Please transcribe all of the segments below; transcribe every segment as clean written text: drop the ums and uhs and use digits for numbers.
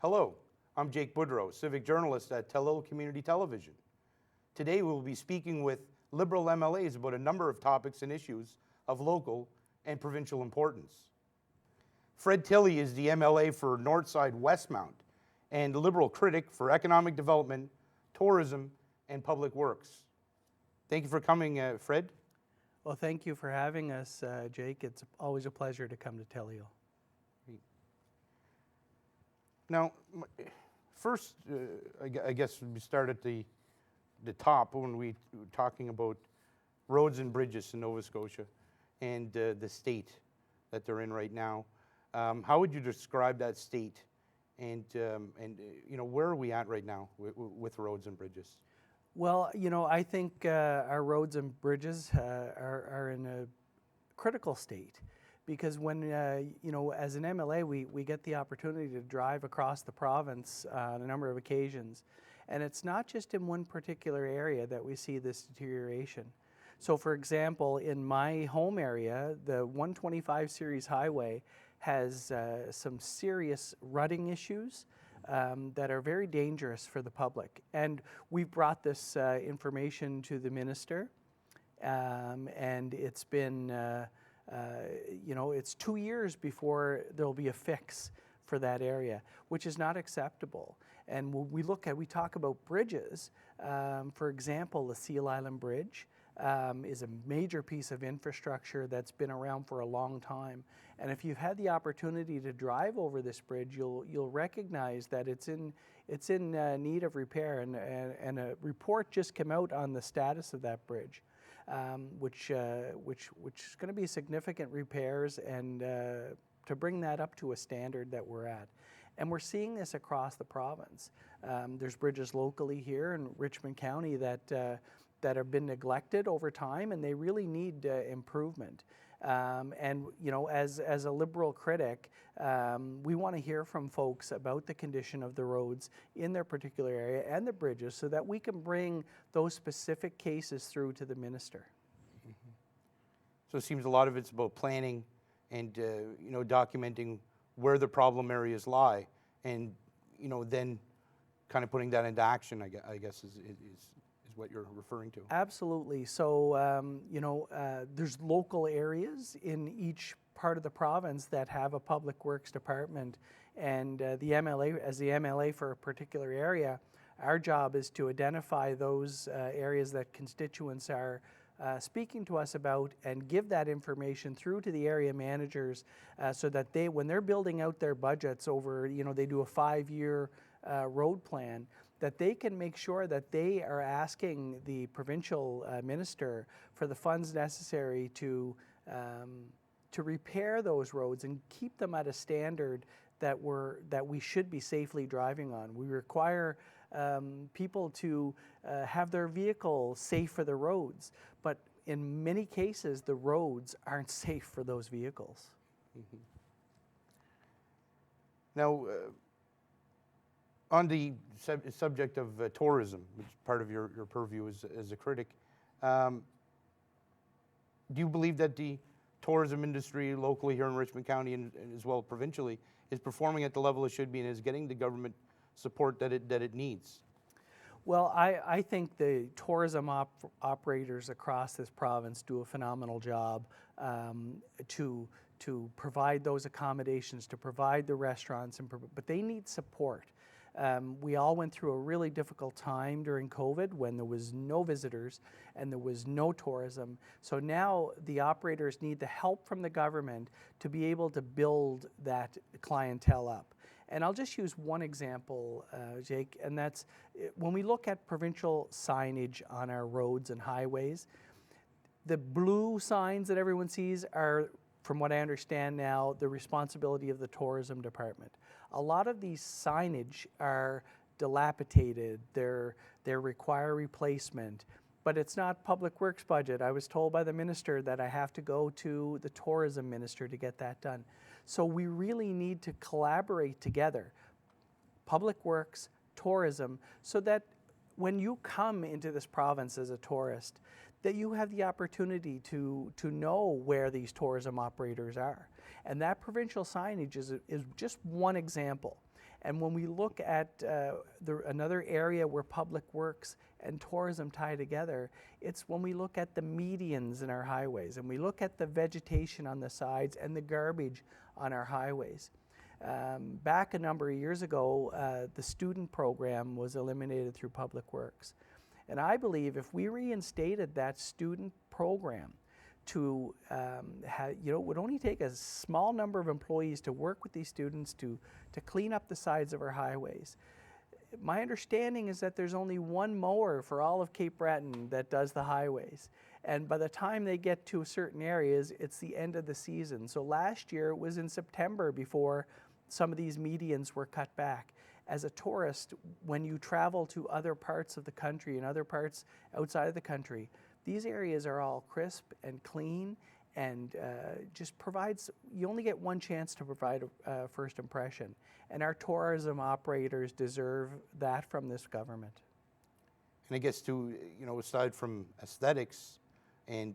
Hello, I'm Jake Boudreau, civic journalist at Telil Community Television. Today we will be speaking with Liberal MLAs about a number of topics and issues of local and provincial importance. Fred Tilley is the MLA for Northside Westmount and Liberal critic for economic development, tourism, and public works. Thank you for coming, Fred. Well, thank you for having us, Jake. It's always a pleasure to come to Telio. Now, first, I guess we start at the top when we were talking about roads and bridges in Nova Scotia and the state that they're in right now. How would you describe that state, and where are we at right now with roads and bridges? Well, I think our roads and bridges are in a critical state, because when, as an MLA, we get the opportunity to drive across the province on a number of occasions. And it's not just in one particular area that we see this deterioration. So, for example, in my home area, the 125 series highway has some serious rutting issues that are very dangerous for the public. And we've brought this information to the minister, and it's been, it's 2 years before there'll be a fix for that area, which is not acceptable. And when we talk about bridges, for example, the Seal Island Bridge is a major piece of infrastructure that's been around for a long time. And if you've had the opportunity to drive over this bridge, you'll recognize that it's in need of repair. And a report just came out on the status of that bridge, which is going to be significant repairs and to bring that up to a standard that we're at. And we're seeing this across the province. There's bridges locally here in Richmond County that have been neglected over time, and they really need improvement. As a Liberal critic, we want to hear from folks about the condition of the roads in their particular area and the bridges, so that we can bring those specific cases through to the minister. Mm-hmm. So it seems a lot of it's about planning and documenting where the problem areas lie, and then kind of putting that into action, I guess is what you're referring to. Absolutely. So there's local areas in each part of the province that have a public works department, and the MLA for a particular area, our job is to identify those areas that constituents are speaking to us about, and give that information through to the area managers so that when they're building out their budgets over, they do a 5-year road plan, that they can make sure that they are asking the provincial minister for the funds necessary to repair those roads and keep them at a standard that we should be safely driving on. We require people to have their vehicle safe for the roads, but in many cases the roads aren't safe for those vehicles. Mm-hmm. Now, on the subject of tourism, which is part of your purview as a critic, do you believe that the tourism industry locally here in Richmond County and as well provincially is performing at the level it should be and is getting the government support that it needs? Well, I think the tourism operators across this province do a phenomenal job to provide those accommodations, to provide the restaurants, but they need support. We all went through a really difficult time during COVID when there was no visitors and there was no tourism. So now the operators need the help from the government to be able to build that clientele up. And I'll just use one example, Jake, and that's when we look at provincial signage on our roads and highways, the blue signs that everyone sees are, from what I understand now, the responsibility of the tourism department. A lot of these signage are dilapidated, they require replacement, but it's not public works budget. I was told by the minister that I have to go to the tourism minister to get that done. So we really need to collaborate together, public works, tourism, so that when you come into this province as a tourist, that you have the opportunity to know where these tourism operators are. And that provincial signage is just one example. And when we look at another area where public works and tourism tie together, it's when we look at the medians in our highways and we look at the vegetation on the sides and the garbage on our highways. Back a number of years ago, the student program was eliminated through Public Works. And I believe if we reinstated that student program to it would only take a small number of employees to work with these students to clean up the sides of our highways. My understanding is that there's only one mower for all of Cape Breton that does the highways. And by the time they get to certain areas, it's the end of the season. So last year it was in September before some of these medians were cut back. As a tourist, when you travel to other parts of the country and other parts outside of the country, these areas are all crisp and clean and just provides, you only get one chance to provide a first impression. And our tourism operators deserve that from this government. And I guess too, aside from aesthetics and,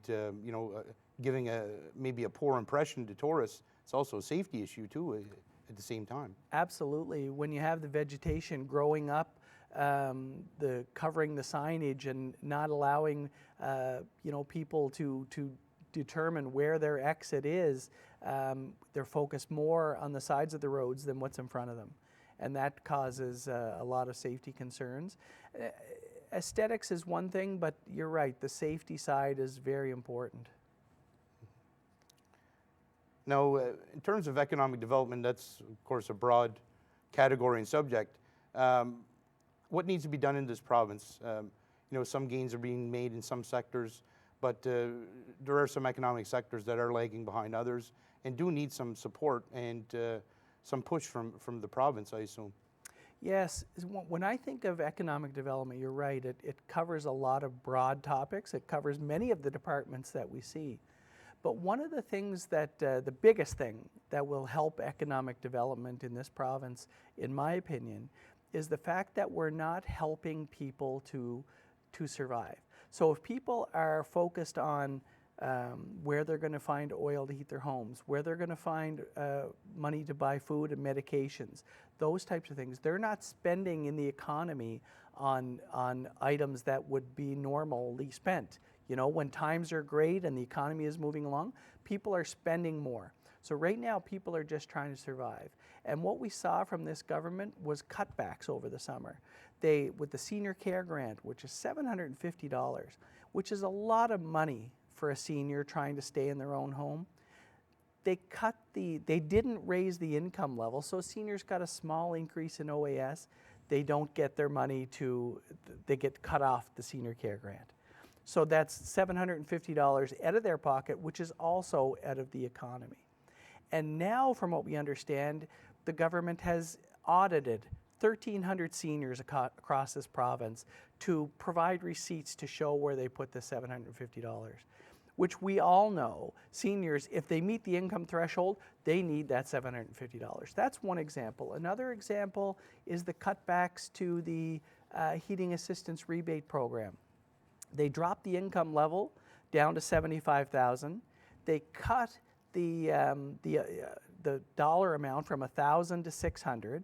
giving maybe a poor impression to tourists, it's also a safety issue too at the same time. Absolutely. When you have the vegetation growing up, covering the signage and not allowing people to determine where their exit is, they're focused more on the sides of the roads than what's in front of them, and that causes a lot of safety concerns. Aesthetics is one thing, but you're right, the safety side is very important. Now, in terms of economic development, that's of course a broad category and subject. What needs to be done in this province? Some gains are being made in some sectors, but there are some economic sectors that are lagging behind others and do need some support and some push from the province, I assume. Yes, when I think of economic development, you're right, it covers a lot of broad topics. It covers many of the departments that we see. But one of the things that, the biggest thing that will help economic development in this province, in my opinion, is the fact that we're not helping people to survive. So if people are focused on where they're going to find oil to heat their homes, where they're going to find money to buy food and medications, those types of things, they're not spending in the economy on items that would be normally spent. When times are great and the economy is moving along, people are spending more. So right now, people are just trying to survive. And what we saw from this government was cutbacks over the summer. With the senior care grant, which is $750, which is a lot of money for a senior trying to stay in their own home, they didn't raise the income level, so seniors got a small increase in OAS. They don't get their money they get cut off the senior care grant. So that's $750 out of their pocket, which is also out of the economy. And now, from what we understand, the government has audited 1,300 seniors across this province to provide receipts to show where they put the $750, which we all know seniors, if they meet the income threshold, they need that $750. That's one example. Another example is the cutbacks to the heating assistance rebate program. They dropped the income level down to $75,000. They cut the dollar amount from $1,000 to $600,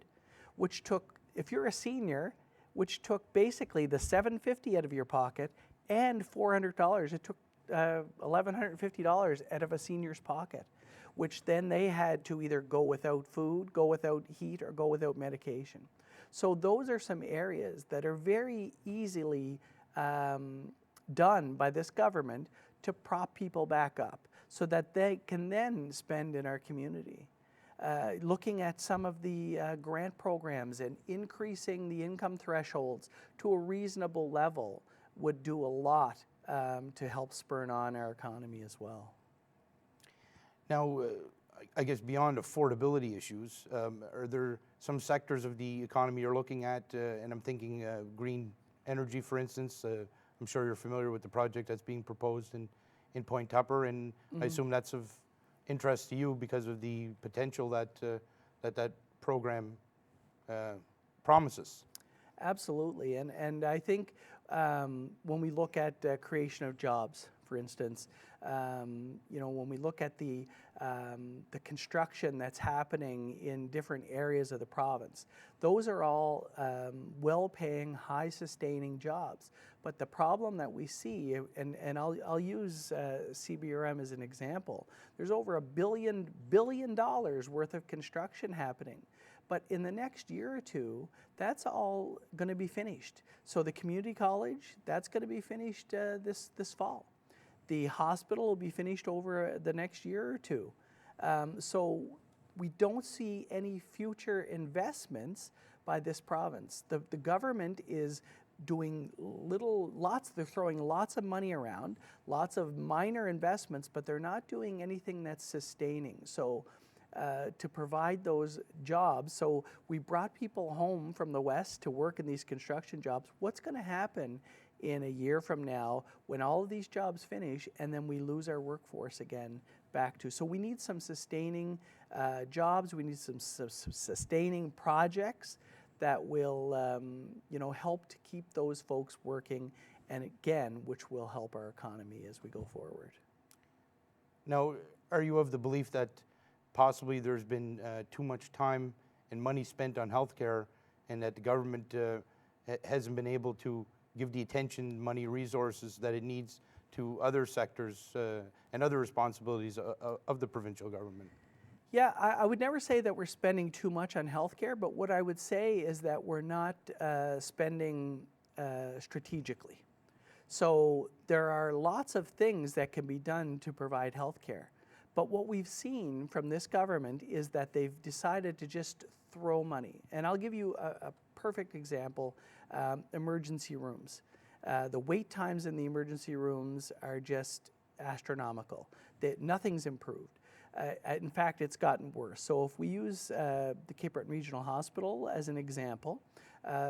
which took, if you're a senior, which took basically the $750 out of your pocket and $400. It took $1,150 out of a senior's pocket, which then they had to either go without food, go without heat, or go without medication. So those are some areas that are very easily done by this government to prop people back up so that they can then spend in our community. Looking at some of the grant programs and increasing the income thresholds to a reasonable level would do a lot to help spur on our economy as well. Now, I guess beyond affordability issues, are there some sectors of the economy you're looking at, and I'm thinking green energy, for instance. I'm sure you're familiar with the project that's being proposed in Point Tupper, and I assume that's of interest to you because of the potential that program promises. Absolutely, and I think when we look at creation of jobs for instance, when we look at the construction that's happening in different areas of the province, those are all well-paying, high-sustaining jobs. But the problem that we see, and I'll use CBRM as an example, there's over $1 billion worth of construction happening. But in the next year or two, that's all going to be finished. So the community college, that's going to be finished this fall. The hospital will be finished over the next year or two. So we don't see any future investments by this province. The government is doing they're throwing lots of money around, lots of minor investments, but they're not doing anything that's sustaining. So to provide those jobs. So we brought people home from the West to work in these construction jobs. What's going to happen in a year from now when all of these jobs finish and then we lose our workforce again back to? So we need some sustaining jobs. We need some sustaining projects that will help to keep those folks working, and again, which will help our economy as we go forward. Now, are you of the belief that possibly there's been too much time and money spent on healthcare, and that the government hasn't been able to give the attention, money, resources that it needs to other sectors and other responsibilities of the provincial government? Yeah, I would never say that we're spending too much on healthcare, but what I would say is that we're not spending strategically. So there are lots of things that can be done to provide healthcare. But what we've seen from this government is that they've decided to just throw money. And I'll give you a perfect example, emergency rooms. The wait times in the emergency rooms are just astronomical. Nothing's improved. In fact, it's gotten worse. So if we use the Cape Breton Regional Hospital as an example,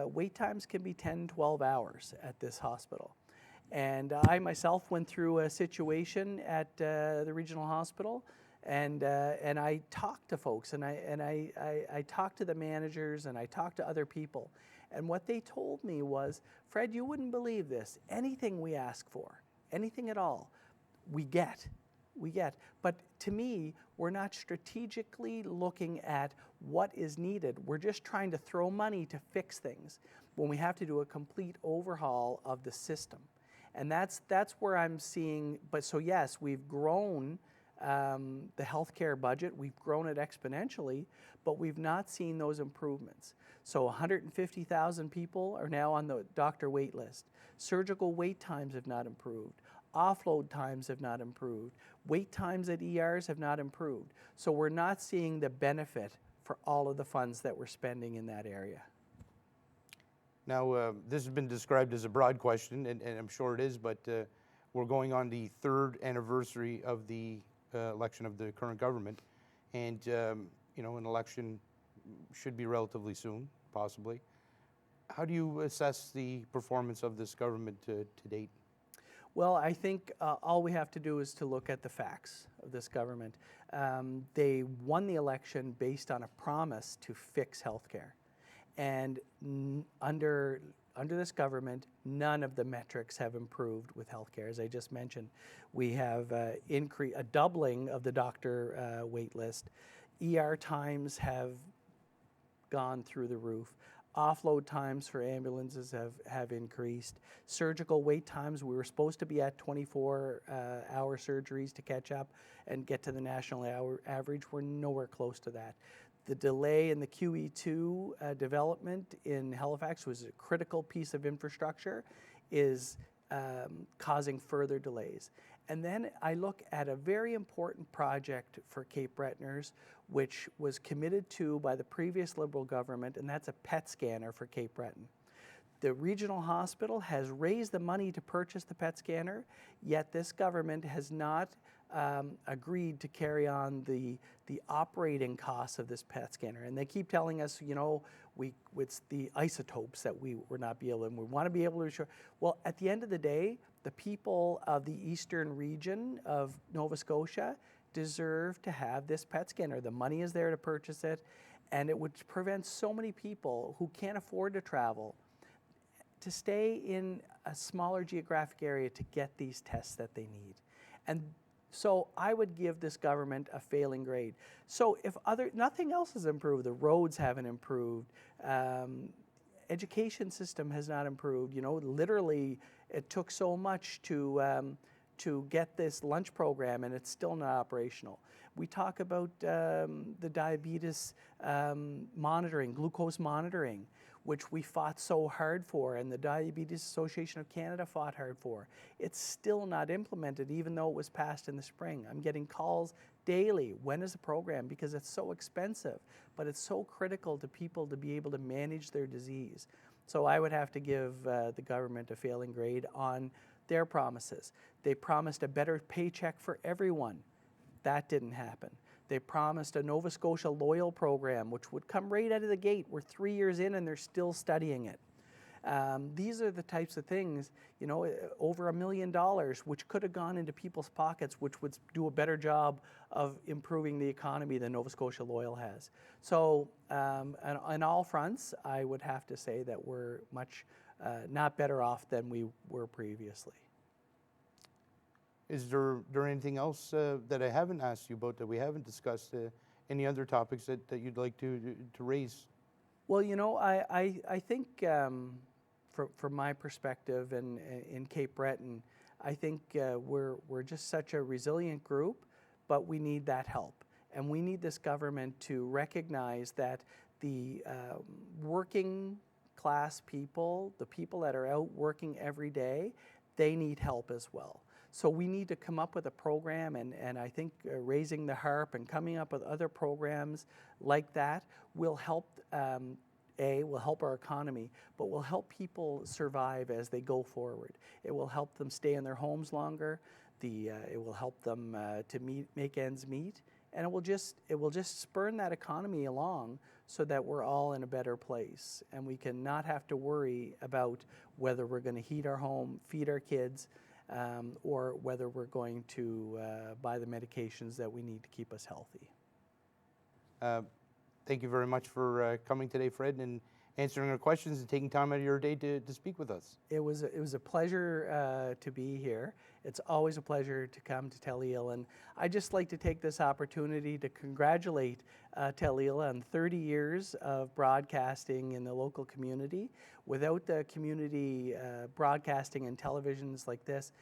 wait times can be 10, 12 hours at this hospital. And I myself went through a situation at the regional hospital, and I talked to folks, and I talked to the managers, and I talked to other people. And what they told me was, Fred, you wouldn't believe this. Anything we ask for, anything at all, we get. But to me, we're not strategically looking at what is needed. We're just trying to throw money to fix things when we have to do a complete overhaul of the system. And that's where I'm seeing, but so yes, we've grown the healthcare budget, we've grown it exponentially, but we've not seen those improvements. So 150,000 people are now on the doctor wait list. Surgical wait times have not improved. Offload times have not improved. Wait times at ERs have not improved. So we're not seeing the benefit for all of the funds that we're spending in that area. Now, this has been described as a broad question, and I'm sure it is, but we're going on the 3rd anniversary of the election of the current government. And, an election should be relatively soon, possibly. How do you assess the performance of this government to date? Well, I think all we have to do is to look at the facts of this government. They won the election based on a promise to fix healthcare. And under this government, none of the metrics have improved with healthcare. As I just mentioned, we have a doubling of the doctor wait list. ER times have gone through the roof. Offload times for ambulances have increased. Surgical wait times, we were supposed to be at 24-hour surgeries to catch up and get to the national average. We're nowhere close to that. The delay in the QE2 development in Halifax was a critical piece of infrastructure, is causing further delays. And then I look at a very important project for Cape Bretoners, which was committed to by the previous Liberal government, and that's a PET scanner for Cape Breton. The regional hospital has raised the money to purchase the PET scanner, yet this government has not agreed to carry on the operating costs of this PET scanner. And they keep telling us, it's the isotopes that we were not be able to, and we want to be able to show. Well, at the end of the day, the people of the eastern region of Nova Scotia deserve to have this PET scanner. The money is there to purchase it, and it would prevent so many people who can't afford to travel to stay in a smaller geographic area to get these tests that they need. And so I would give this government a failing grade. So if nothing else has improved, the roads haven't improved, education system has not improved. You know, literally it took so much to get this lunch program, and it's still not operational. We talk about the diabetes monitoring, glucose monitoring, which we fought so hard for, and the Diabetes Association of Canada fought hard for. It's still not implemented, even though it was passed in the spring. I'm getting calls daily, when is the program? Because it's so expensive, but it's so critical to people to be able to manage their disease. So I would have to give the government a failing grade on their promises. They promised a better paycheck for everyone. That didn't happen. They promised a Nova Scotia Loyal program, which would come right out of the gate. We're 3 years in and they're still studying it. These are the types of things, you know, over $1 million, which could have gone into people's pockets, which would do a better job of improving the economy than Nova Scotia Loyal has. So on all fronts, I would have to say that we're much not better off than we were previously. Is there anything else that I haven't asked you about that we haven't discussed? Any other topics that you'd like to raise? Well, you know, I think from my perspective and in Cape Breton, I think we're just such a resilient group, but we need that help. And we need this government to recognize that the working class people, the people that are out working every day, they need help as well. So we need to come up with a program, and I think raising the HARP and coming up with other programs like that will help, will help our economy, but will help people survive as they go forward. It will help them stay in their homes longer. It will help them to make ends meet, and it will just spurn that economy along so that we're all in a better place, and we can not have to worry about whether we're going to heat our home, feed our kids, or whether we're going to buy the medications that we need to keep us healthy. Thank you very much for coming today, Fred, and answering our questions and taking time out of your day to speak with us. It was a pleasure to be here. It's always a pleasure to come to Teleil, and I'd just like to take this opportunity to congratulate Teleil on 30 years of broadcasting in the local community. Without the community broadcasting and televisions like this,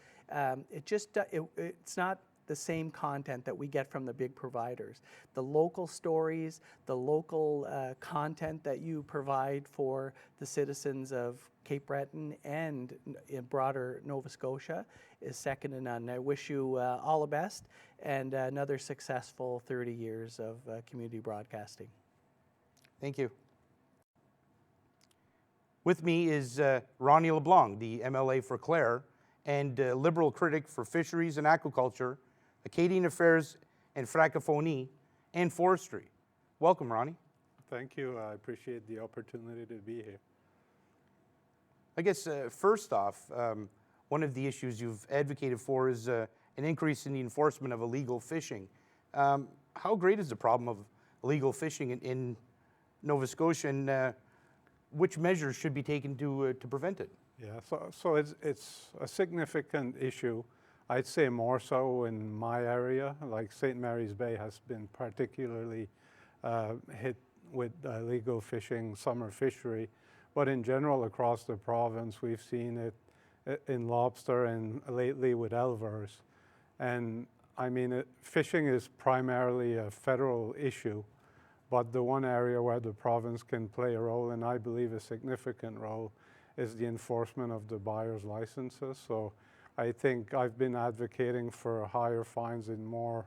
it's not the same content that we get from the big providers. The local stories, the local content that you provide for the citizens of Cape Breton and in broader Nova Scotia is second to none. I wish you all the best and another successful 30 years of community broadcasting. Thank you. With me is Ronnie LeBlanc, the MLA for Clare and Liberal critic for fisheries and aquaculture, Acadian Affairs and Francophonie, and Forestry. Welcome, Ronnie. Thank you. I appreciate the opportunity to be here. I guess first off, one of the issues you've advocated for is an increase in the enforcement of illegal fishing. How great is the problem of illegal fishing in Nova Scotia, and which measures should be taken to prevent it? Yeah, so it's a significant issue. I'd say more so in my area, like St. Mary's Bay has been particularly hit with illegal fishing, summer fishery. But in general, across the province, we've seen it in lobster and lately with elvers. And I mean, fishing is primarily a federal issue, but the one area where the province can play a role, and I believe a significant role, is the enforcement of the buyer's licenses. So I think I've been advocating for higher fines and more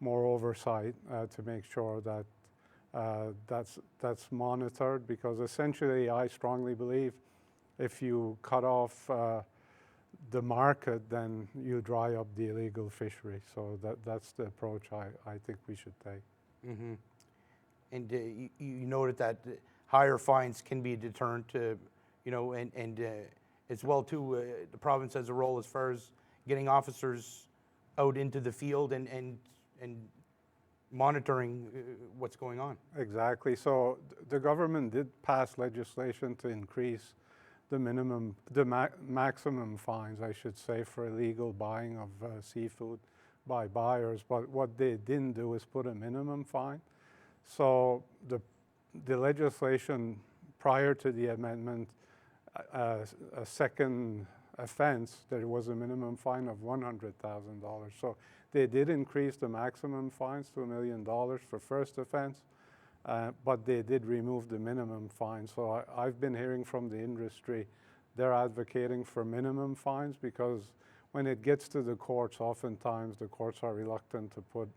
oversight to make sure that that's monitored, because essentially I strongly believe if you cut off the market, then you dry up the illegal fishery. So that's the approach I think we should take. Mm-hmm. And you noted that higher fines can be a deterrent to, and as well too, the province has a role as far as getting officers out into the field and monitoring what's going on. Exactly. So the government did pass legislation to increase maximum fines, I should say, for illegal buying of seafood by buyers. But what they didn't do is put a minimum fine. So the legislation prior to the amendment, a second offense, there was a minimum fine of $100,000. So they did increase the maximum fines to $1 million for first offense, but they did remove the minimum fine. So I've been hearing from the industry, they're advocating for minimum fines because when it gets to the courts, oftentimes the courts are reluctant to put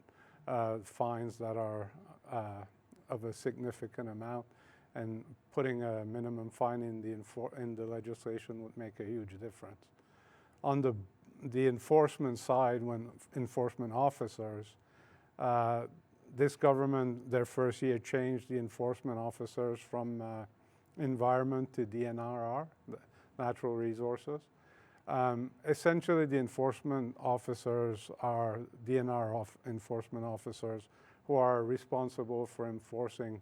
fines that are of a significant amount, and putting a minimum fine in the legislation would make a huge difference. On the enforcement side, when enforcement officers, this government, their first year, changed the enforcement officers from environment to DNRR, natural resources. Essentially, the enforcement officers are DNR enforcement officers who are responsible for enforcing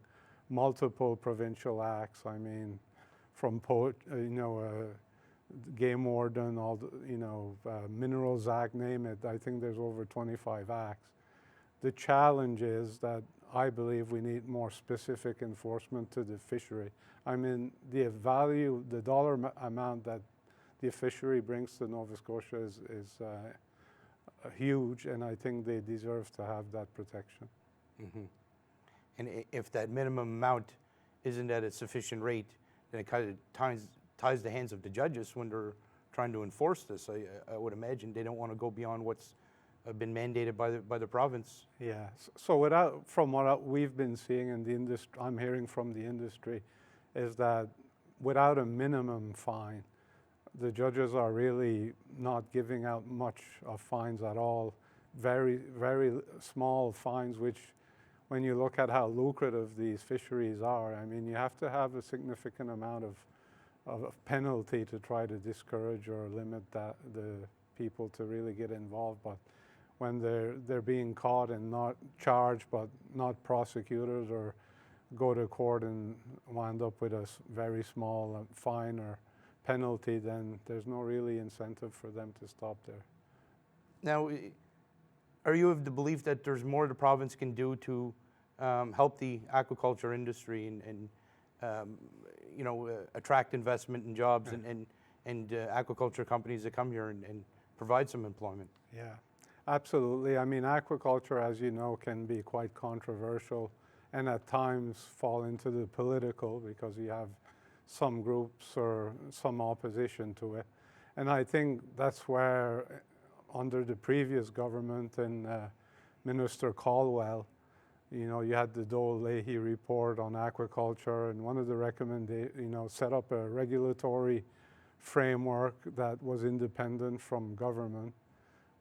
multiple provincial acts. I mean, from game warden, all the, Minerals Act, name it. I think there's over 25 acts. The challenge is that I believe we need more specific enforcement to the fishery. I mean, the dollar amount that the fishery brings to Nova Scotia is huge, and I think they deserve to have that protection. Mm-hmm. And if that minimum amount isn't at a sufficient rate, then it kind of ties the hands of the judges when they're trying to enforce this. I would imagine they don't want to go beyond what's been mandated by the province. Yeah. So from what we've been seeing in the industry, I'm hearing from the industry, is that without a minimum fine, the judges are really not giving out much of fines at all. Very, very small fines, which when you look at how lucrative these fisheries are, I mean, you have to have a significant amount of penalty to try to discourage or limit the people to really get involved. But when they're being caught and not charged, but not prosecuted, or go to court and wind up with a very small fine or penalty, then there's no really incentive for them to stop there. Now, are you of the belief that there's more the province can do to help the aquaculture industry and attract investment and jobs, and aquaculture companies that come here and provide some employment? Yeah, absolutely. I mean, aquaculture, as you know, can be quite controversial and at times fall into the political, because you have some groups or some opposition to it. And I think that's where, under the previous government and Minister Caldwell, you had the Dole-Leahy report on aquaculture, and one of the recommendations, set up a regulatory framework that was independent from government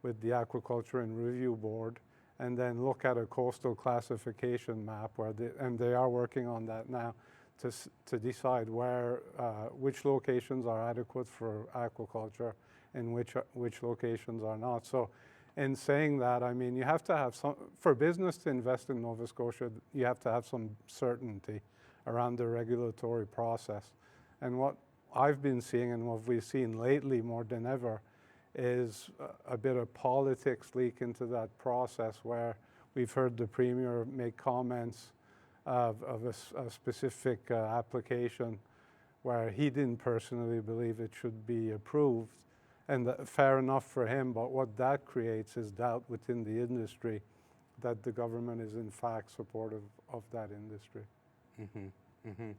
with the Aquaculture and Review Board, and then look at a coastal classification map and they are working on that now to decide which locations are adequate for aquaculture and which locations are not. So in saying that, I mean, you have to have for business to invest in Nova Scotia, you have to have some certainty around the regulatory process. And what I've been seeing, and what we've seen lately more than ever, is a bit of politics leak into that process, where we've heard the Premier make comments of a specific application where he didn't personally believe it should be approved. And fair enough for him, but what that creates is doubt within the industry that the government is in fact supportive of that industry. Mm-hmm. Mm-hmm.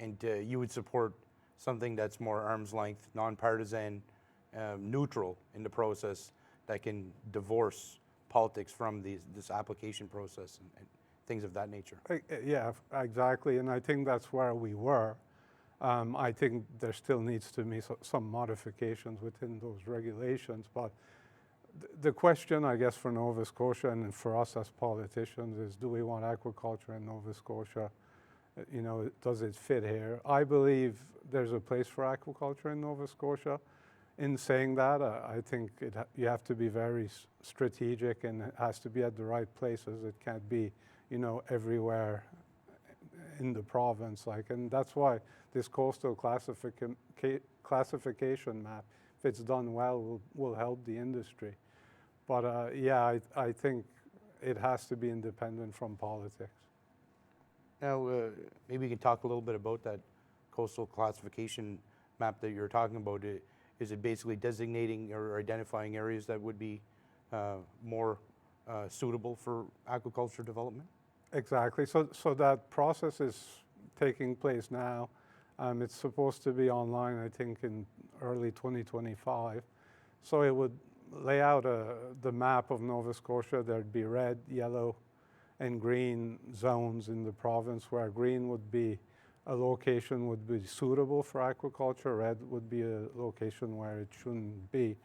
And you would support something that's more arm's length, nonpartisan, neutral in the process, that can divorce politics from this application process and things of that nature. Yeah, exactly, and I think that's where we were. I think there still needs to be some modifications within those regulations, but the question, I guess, for Nova Scotia and for us as politicians is, do we want aquaculture in Nova Scotia? Does it fit here? I believe there's a place for aquaculture in Nova Scotia. In saying that, I think you have to be very strategic, and it has to be at the right places. It can't be, everywhere in the province. And that's why this coastal classification map, if it's done well, will help the industry. But yeah, I think it has to be independent from politics. Now, maybe you can talk a little bit about that coastal classification map that you're talking about. Is it basically designating or identifying areas that would be more suitable for aquaculture development? Exactly. So that process is taking place now. It's supposed to be online, I think, in early 2025. So it would lay out the map of Nova Scotia. There'd be red, yellow, and green zones in the province, where green would be a location would be suitable for aquaculture, red would be a location where it shouldn't be.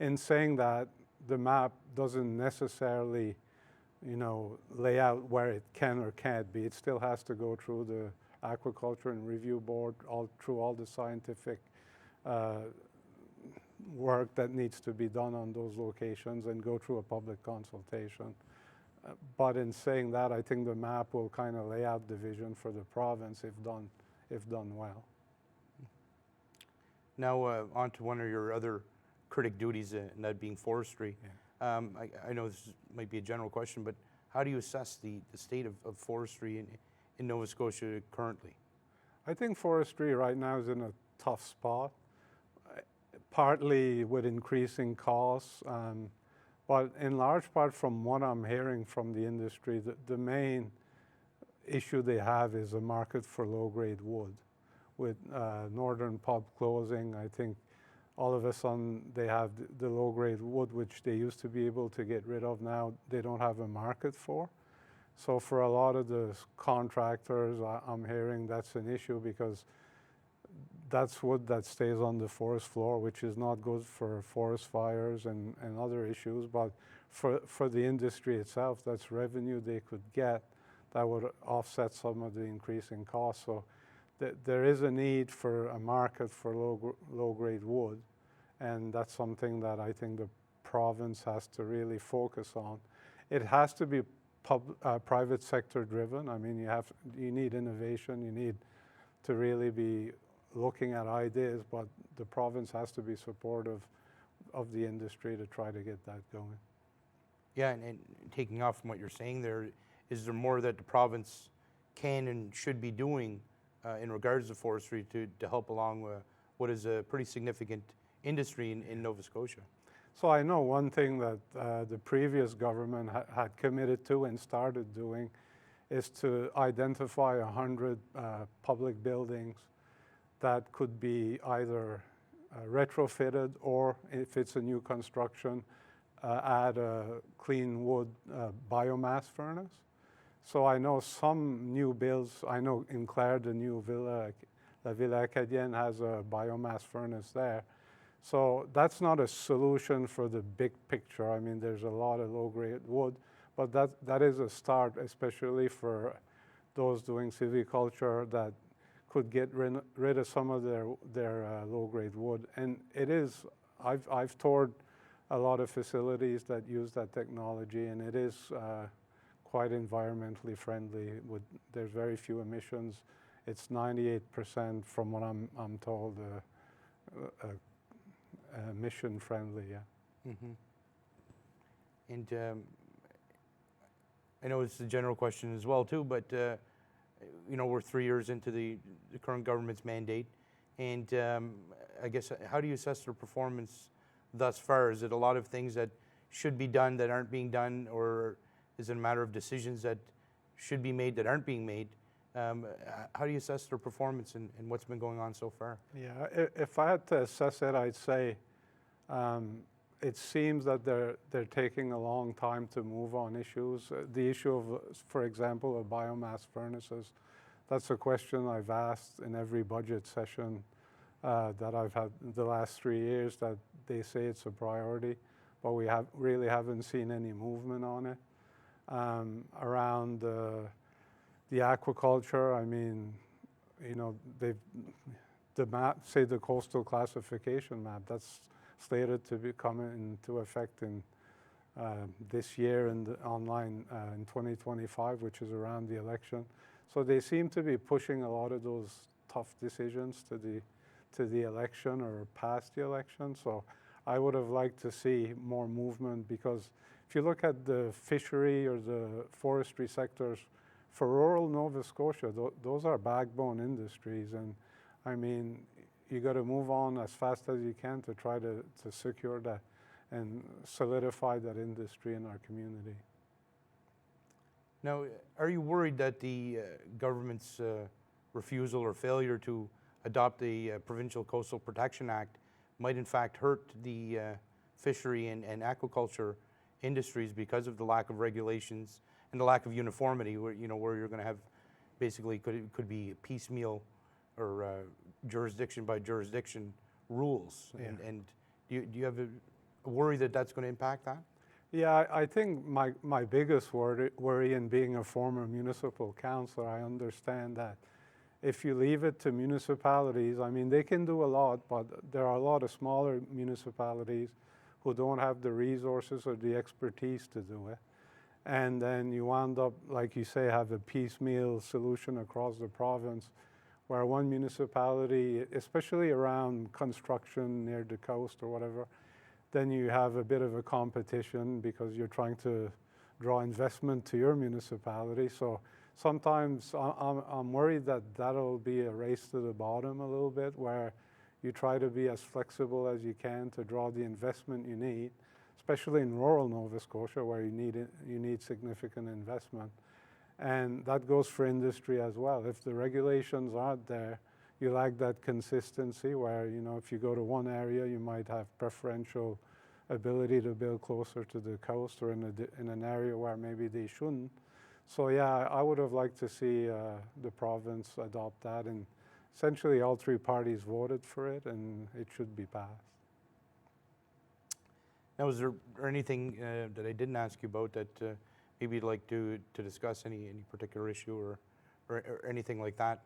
In saying that, the map doesn't necessarily, lay out where it can or can't be. It still has to go through the Aquaculture and Review Board, through all the scientific work that needs to be done on those locations, and go through a public consultation. But in saying that, I think the map will kind of lay out the vision for the province if done well. Now, on to one of your other critic duties, and that being forestry. Yeah. I know this might be a general question, but how do you assess the state of forestry in Nova Scotia currently? I think forestry right now is in a tough spot, partly with increasing costs, but in large part from what I'm hearing from the industry, the main issue they have is a market for low-grade wood. With Northern Pub closing, I think all of a sudden they have the low-grade wood, which they used to be able to get rid of. Now they don't have a market for. So for a lot of the contractors, I'm hearing that's an issue, because that's wood that stays on the forest floor, which is not good for forest fires and other issues. But for the industry itself, that's revenue they could get that would offset some of the increasing costs. So there is a need for a market for low-grade wood, and that's something that I think the province has to really focus on. It has to be private sector driven. I mean, you need innovation, you need to really be looking at ideas, but the province has to be supportive of the industry to try to get that going. Yeah, and taking off from what you're saying there, is there more that the province can and should be doing in regards to forestry to help along what is a pretty significant industry in Nova Scotia? So I know one thing that the previous government had committed to and started doing is to identify 100 public buildings that could be either retrofitted, or if it's a new construction, add a clean wood biomass furnace. So I know some new builds, I know in Clare, the new villa, La Villa Acadienne, has a biomass furnace there. So that's not a solution for the big picture. I mean, there's a lot of low-grade wood, but that is a start, especially for those doing silviculture that could get rid of some of their low-grade wood. And it is, I've toured a lot of facilities that use that technology, and it is quite environmentally friendly. There's very few emissions. It's 98%, from what I'm told, emission friendly. Yeah. Mm-hmm. And I know it's a general question as well too, but we're 3 years into the current government's mandate, and I guess, how do you assess their performance thus far? Is it a lot of things that should be done that aren't being done, or is it a matter of decisions that should be made that aren't being made? How do you assess their performance and what's been going on so far? Yeah, if I had to assess it, I'd say it seems that they're taking a long time to move on issues. The issue of, for example, of biomass furnaces, that's a question I've asked in every budget session that I've had the last 3 years, that they say it's a priority, but we really haven't seen any movement on it. Around the aquaculture, I mean, the map, say the coastal classification map, that's slated to be coming into effect in this year and online in 2025, which is around the election. So they seem to be pushing a lot of those tough decisions to to the election or past the election. So I would have liked to see more movement, because if you look at the fishery or the forestry sectors for rural Nova Scotia, those are backbone industries. And I mean, you got to move on as fast as you can to try to secure that and solidify that industry in our community. Now, are you worried that the government's refusal or failure to adopt the Provincial Coastal Protection Act might in fact hurt the fishery and aquaculture industries because of the lack of regulations and the lack of uniformity, where you're going to have basically could be piecemeal or jurisdiction by jurisdiction rules? Yeah. And do you have a worry that that's going to impact that? Yeah, I think my biggest worry in being a former municipal councillor, I understand that if you leave it to municipalities, I mean, they can do a lot, but there are a lot of smaller municipalities who don't have the resources or the expertise to do it. And then you end up, like you say, have a piecemeal solution across the province, where one municipality, especially around construction near the coast or whatever, then you have a bit of a competition because you're trying to draw investment to your municipality. So sometimes I'm worried that that'll be a race to the bottom a little bit, where you try to be as flexible as you can to draw the investment you need, especially in rural Nova Scotia, where you need significant investment. And that goes for industry as well. If the regulations aren't there, you lack that consistency where, if you go to one area, you might have preferential ability to build closer to the coast or in an area where maybe they shouldn't. So yeah, I would have liked to see the province adopt that, and essentially all three parties voted for it, and it should be passed. Now, is there anything that I didn't ask you about that maybe you'd like to discuss, any particular issue or anything like that?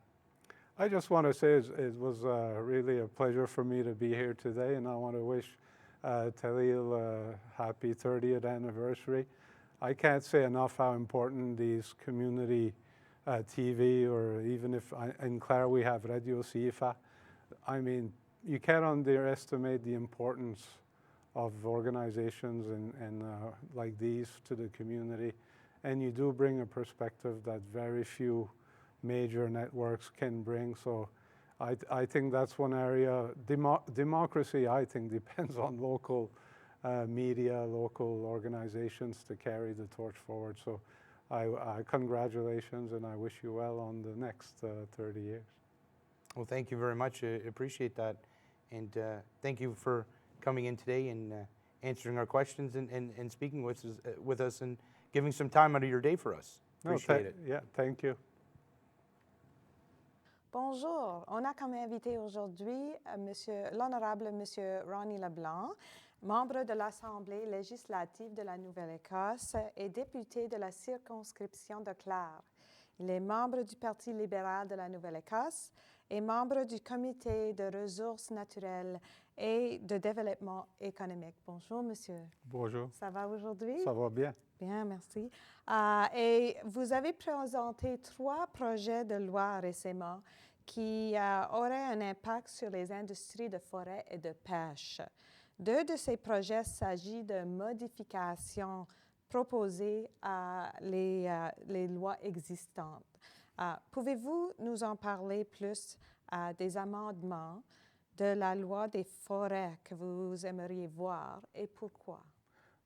I just want to say it was really a pleasure for me to be here today, and I want to wish Talil a happy 30th anniversary. I can't say enough how important these community TV, or even if in Clare we have Radio CIFA. I mean, you can't underestimate the importance of organizations and like these to the community. And you do bring a perspective that very few major networks can bring. So I think that's one area. Democracy, I think, depends on local media, local organizations to carry the torch forward. So congratulations, and I wish you well on the next 30 years. Well, thank you very much. I appreciate that. And thank you for coming in today and answering our questions and speaking with us and giving some time out of your day for us. Appreciate it. Yeah, thank you. Bonjour. On a comme invité aujourd'hui l'honorable Monsieur Ronnie Leblanc, membre de l'Assemblée législative de la Nouvelle-Écosse et député de la circonscription de Clare. Il est membre du Parti libéral de la Nouvelle-Écosse et membre du Comité de ressources naturelles et de développement économique. Bonjour, monsieur. Bonjour. Ça va aujourd'hui? Ça va bien. Bien, merci. Et vous avez présenté 3 projets de loi récemment qui auraient un impact sur les industries de forêt et de pêche. 2 de ces projets s'agissent de modifications proposées à les lois existantes. Pouvez-vous nous en parler plus des amendements de la loi des forêts que vous aimeriez voir et pourquoi?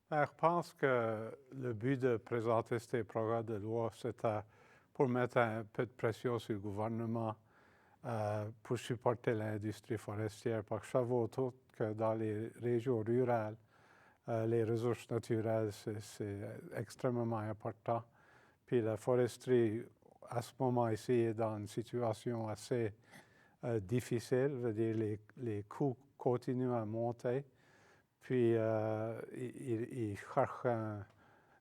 Je pense que le but de présenter ces projets de loi, c'était pour mettre un peu de pression sur le gouvernement pour supporter l'industrie forestière. Parce que je vois tout que dans les régions rurales, les ressources naturelles, c'est extrêmement important. Puis la foresterie, à ce moment ici, est dans une situation assez difficile. Je veux dire, les coûts continuent à monter. Puis, ils cherchent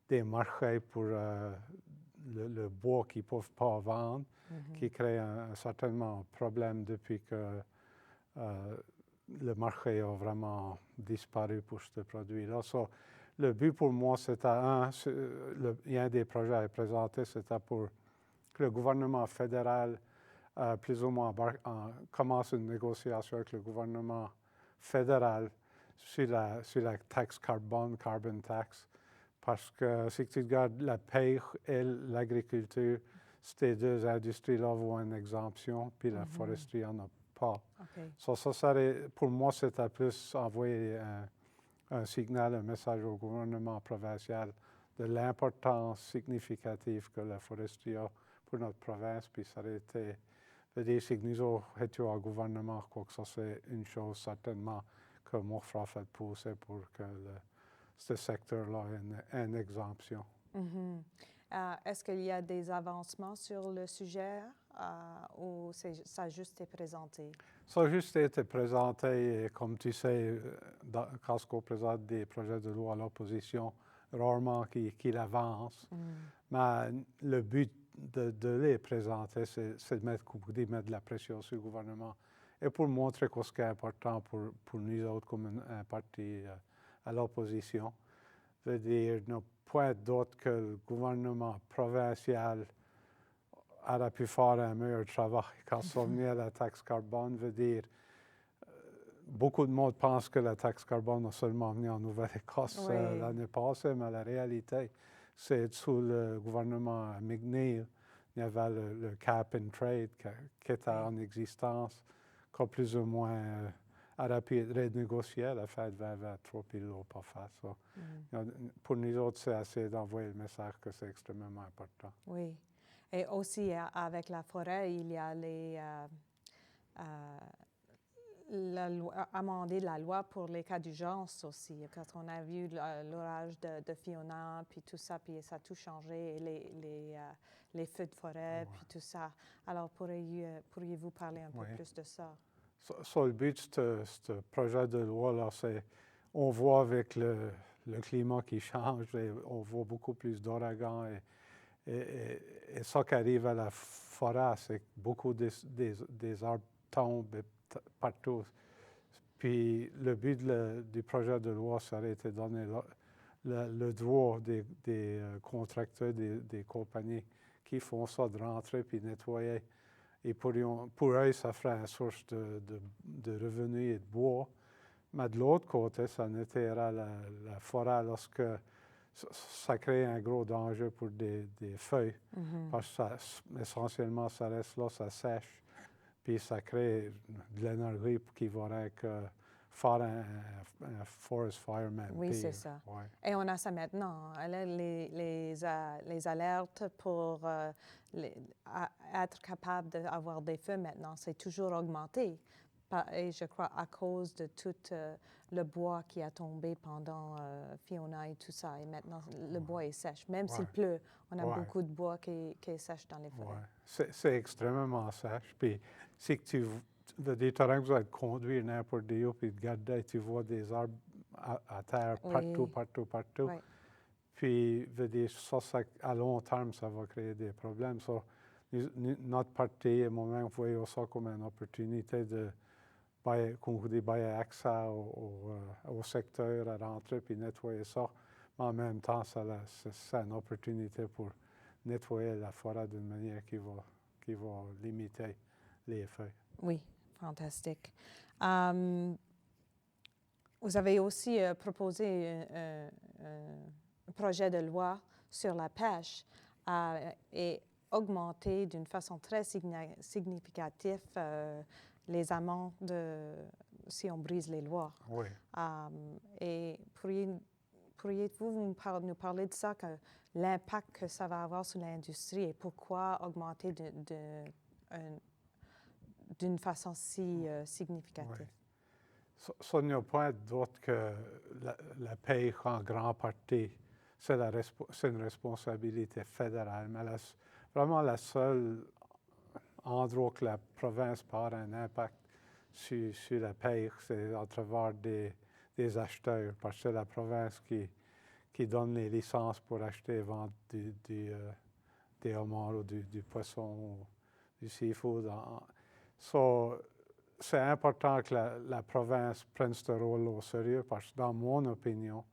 des marchés pour le bois qu'ils ne peuvent pas vendre, qui crée certainement un problème depuis que le marché a vraiment disparu pour ce produit-là. So, le but pour moi, c'était un des projets à présenter, c'était pour que le gouvernement fédéral plus ou moins commence une négociation avec le gouvernement fédéral sur la taxe carbone, carbon tax, parce que si tu regardes la pêche et l'agriculture, ces deux industries-là vont une exemption, puis la foresterie n'en a pas. OK. Pour moi, c'était plus envoyer un signal, un message au gouvernement provincial de l'importance significative que la foresterie a pour notre province, puis ça aurait été, dire, si nous étions au gouvernement, quoi que ça, c'est une chose certainement que moi, je ferai pousser pour que ce secteur-là ait une exemption. Est-ce qu'il y a des avancements sur le sujet ou ça a juste été présenté? Ça a juste été présenté, et comme tu sais, quand on présente des projets de loi à l'opposition, rarement qu'il avance. Mais le but de les présenter, c'est de mettre de la pression sur le gouvernement et pour montrer ce qui est important pour nous autres comme un parti à l'opposition. Veut dire, ne pas être d'autre que le gouvernement provincial aurait pu faire un meilleur travail quand on vient à la taxe carbone. Veut dire, beaucoup de monde pense que la taxe carbone a seulement venu en Nouvelle-Écosse l'année passée, mais la réalité, c'est sous le gouvernement McNeil, il y avait le cap and trade qui était en existence, qui a plus ou moins aurait pu être renégocié à la fin de 2023, puis il l'a pas fait. So, pour nous autres, c'est assez d'envoyer le message que c'est extrêmement important. Oui. Et aussi, avec la forêt, il y a amender la loi pour les cas d'urgence aussi. Quand on a vu l'orage de Fiona, puis tout ça, puis ça a tout changé, les feux de forêt, puis tout ça. Alors, pourriez-vous parler un peu plus de ça? Le but de ce projet de loi-là, c'est on voit avec le climat qui change, on voit beaucoup plus d'ouragans et ça qui arrive à la forêt, c'est que beaucoup des arbres tombent partout. Puis le but du projet de loi, ça aurait été de donner le droit des contracteurs, des compagnies qui font ça, de rentrer puis nettoyer. Et pour eux, ça ferait une source de revenus et de bois. Mais de l'autre côté, ça nettoiera la forêt lorsque ça crée un gros danger pour des feuilles. Parce que essentiellement, ça reste là, ça sèche. Puis ça crée de l'énergie qui va faire un forest fire même. Oui, pire. c'est ça. Ouais. Et on a ça maintenant. Les alertes pour être capable d'avoir des feux maintenant, c'est toujours augmenté. Et je crois à cause de tout le bois qui a tombé pendant Fiona et tout ça. Et maintenant, le bois est sèche. Même s'il pleut, on a beaucoup de bois qui est sèche dans les forêts. Ouais. C'est extrêmement sèche. Puis si tu veux dire, tu as besoin de conduire n'importe où, puis de garder, tu vois des arbres à terre partout. Oui. Puis, veut dire, ça, à long terme, ça va créer des problèmes. So, notre parti et moi-même voyons ça comme une opportunité de bailler accès au secteur, à rentrer puis nettoyer ça. Mais en même temps, c'est une opportunité pour nettoyer la forêt d'une manière qui va limiter les feuilles. Oui, fantastique. Vous avez aussi proposé un projet de loi sur la pêche et augmenter d'une façon très significative les amendes si on brise les lois. Oui. Et pourriez-vous nous parler de ça, l'impact que ça va avoir sur l'industrie et pourquoi augmenter d'une façon si significative? Oui. Ça n'y a pas d'autre que la pêche en grande partie. C'est une responsabilité fédérale, mais vraiment la seule endroit que la province peut avoir un impact sur la pêche, c'est à travers des acheteurs, parce que c'est la province qui donne les licences pour acheter et vendre des homards ou du poisson ou du seafood. C'est important que la province prenne ce rôle au sérieux, parce que dans mon opinion,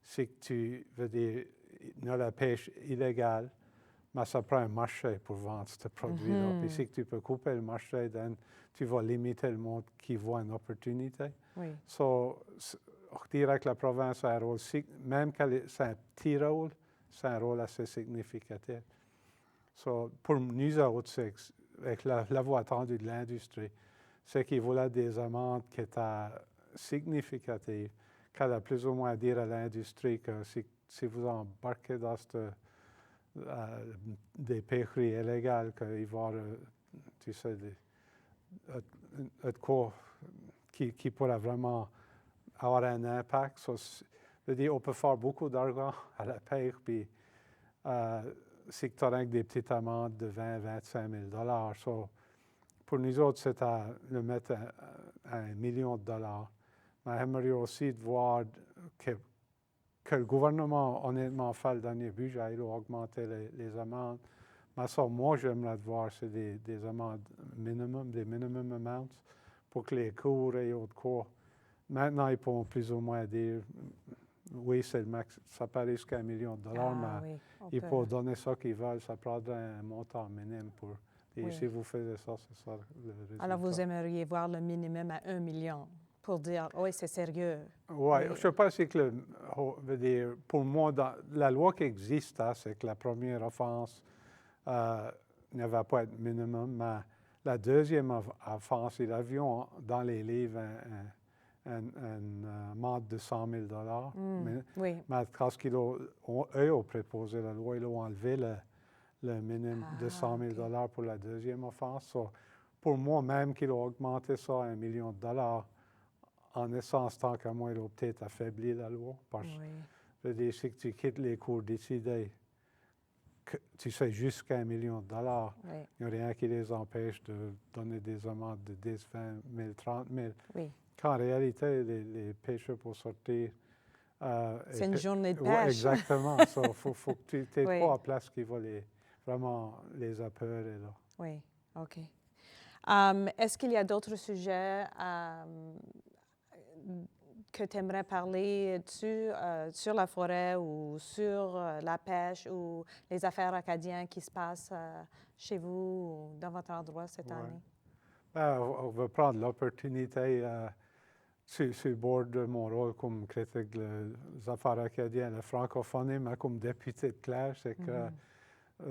c'est que tu veux dire, il y a la pêche illégale, mais ça prend un marché pour vendre ce produit-là. Puis si tu peux couper le marché, then tu vas limiter le monde qui voit une opportunité. Oui. So, je dirais que la province a un rôle, même quand c'est un petit rôle, c'est un rôle assez significatif. So, pour nous autres, avec la voix attendue de l'industrie, c'est qu'il voulait des amendes qui étaient significatives, qu'elle a plus ou moins dire à l'industrie que si vous embarquez dans des pêcheries illégales, qu'il va y avoir, tu sais, de quoi qui pourrait vraiment avoir un impact. So, je veux dire, on peut faire beaucoup d'argent à la pêche, puis si tu as des petites amendes de 20 25 000 $. So, pour nous autres, c'est à le mettre à $1 million. Mais j'aimerais aussi de voir que le gouvernement, honnêtement, fait le dernier budget, il a augmenté les amendes. Mais ça, moi, j'aimerais voir, c'est des amendes minimum, des minimum amounts, pour que les cours et autres cours. Maintenant, ils pourront plus ou moins dire, oui, c'est le max, ça paraît jusqu'à $1 million, mais oui, ils peuvent donner ça qu'ils veulent, ça prendrait un montant minime pour. Et si vous faites ça, c'est ça le résultat. Alors, vous aimeriez voir le minimum à 1 million pour dire, oui, c'est sérieux. Oui, je ne sais pas si veut dire, pour moi, la loi qui existe, c'est que la première offense ne va pas être minimum, mais la deuxième offense, ils avaient dans les livres une amende de $100 000. Oui. Mais quand eux ont proposé la loi, ils ont enlevé le minimum de $100 000 pour la deuxième offense. So, pour moi, même qu'ils ont augmenté ça à $1 million, en essence, tant qu'à moi, ils ont peut-être affaibli la loi. Parce que, je veux dire, si tu quittes les cours décidés, tu sais jusqu'à $1 million, il n'y a rien qui les empêche de donner des amendes de 10, 20 000, 30 000. Oui. Qu'en réalité, les pêcheurs pour sortir. C'est une journée de pêche. Ouais, exactement. Il faut que tu aies trois places qui vont vraiment les apeurer. Là. Oui, OK. Est-ce qu'il y a d'autres sujets que tu aimerais parler dessus, sur la forêt ou sur la pêche ou les affaires acadiennes qui se passent chez vous ou dans votre endroit cette année? On va prendre l'opportunité sur le bord de mon rôle comme critique des affaires acadiennes, la francophonie, mais comme député de Claire, c'est que